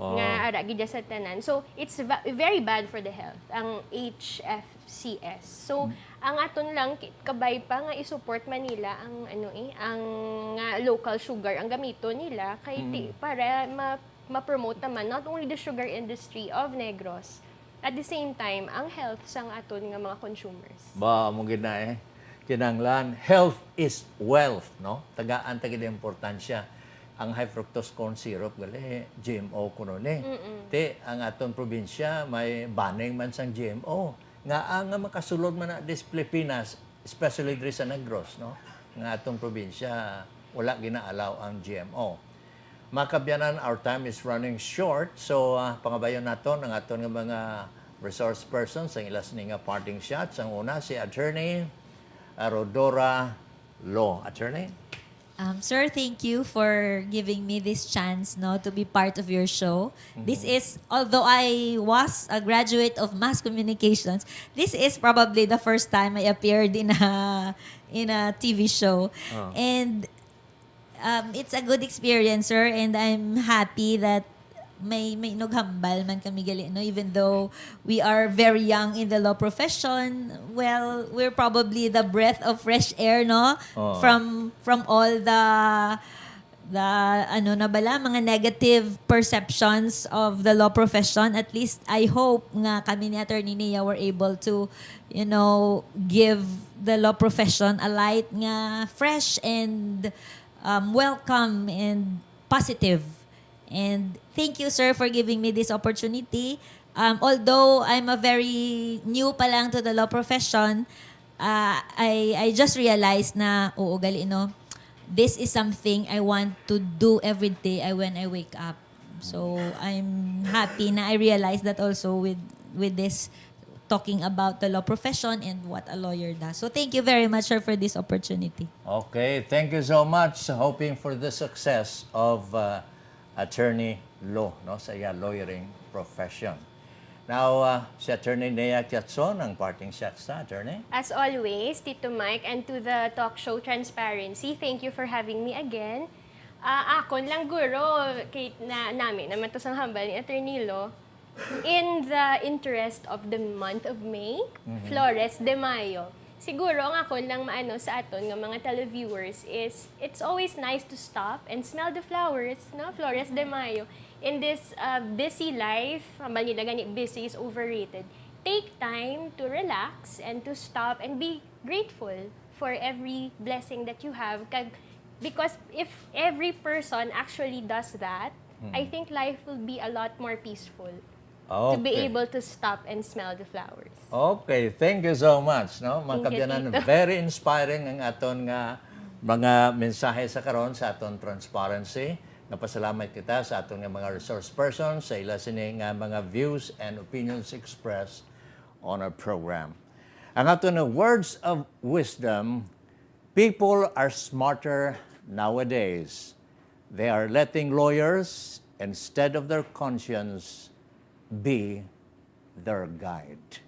nga ara gid sa tanan. So it's very bad for the health ang HFCS. So ang aton lang kabay pa nga i-support Manila ang ang local sugar ang gamito nila kay para ma-promote naman not only the sugar industry of Negros at the same time ang health sang aton nga mga consumers. Mo gid na kinanglan health is wealth no tagaan tagid importansya ang high fructose corn syrup gali GMO kuno ni te ang aton probinsya may banning man sang GMO nga ang makasulod man na dis Pilipinas especially diri sa Negros no nga atong probinsya wala gina-allow ang GMO. Makabyanan our time is running short so pangabayon naton ang aton nga mga resource persons ang ilas ni nga parting shots. Ang una si Attorney Rodora Law. Attorney? Sir, thank you for giving me this chance to be part of your show. This is, although I was a graduate of mass communications, this is probably the first time I appeared in a TV show. And it's a good experience, sir, and I'm happy that may nughambal man kami gali even though we are very young in the law profession. Well, we're probably the breath of fresh air from all the mga negative perceptions of the law profession. At least I hope nga kami ni Attorney Nia were able to give the law profession a light nga fresh and welcome and positive. And thank you, sir, for giving me this opportunity. Although I'm a very new pa lang to the law profession, I just realized na, this is something I want to do every day when I wake up. So I'm happy na I realized that also with this talking about the law profession and what a lawyer does. So thank you very much, sir, for this opportunity. Okay, thank you so much. Hoping for the success of attorney law sa lawyering profession. Now, si Attorney Nea Tiatson, ang parting shots na, Attorney. As always, Tito Mike, and to the talk show Transparency, thank you for having me again. Ako lang guro, namin, naman to sang hambal ni Attorney Lo, in the interest of the month of May, Flores de Mayo, Siguro, ang ako lang maano sa aton ng mga televiewers is, it's always nice to stop and smell the flowers, no? Flores de Mayo. In this busy life, ambal nila gani, busy is overrated. Take time to relax and to stop and be grateful for every blessing that you have. Because if every person actually does that, I think life will be a lot more peaceful. To be Okay. able to stop and smell the flowers. Okay, thank you so much, no? Mga Thank you, kabyanan, Tito. very inspiring ang aton nga mga mensahe sa karon sa aton transparency. Napasalamat kita sa aton nga mga resource persons sa ila sini nga mga views and opinions expressed on our program. Ang aton nga words of wisdom, people are smarter nowadays. They are letting lawyers instead of their conscience be their guide.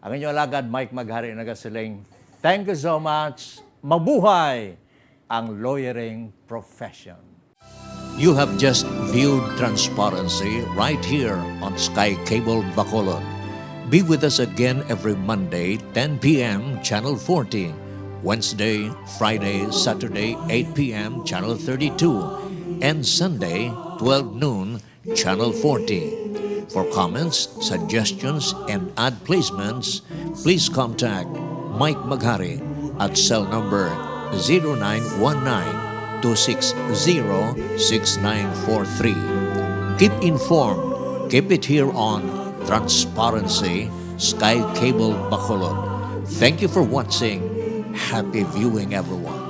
Ang inyong alagad, Mike Maghari, nagasiling, thank you so much. Mabuhay ang lawyering profession. You have just viewed Transparency right here on Sky Cable Bacolod. Be with us again every Monday, 10 p.m., Channel 40. Wednesday, Friday, Saturday, 8 p.m., Channel 32. And Sunday, 12 noon, Channel 40. For comments, suggestions, and ad placements, please contact Mike Maghari at cell number 0919-260-6943. Keep informed. Keep it here on Transparency, Sky Cable Bacolod. Thank you for watching. Happy viewing, everyone.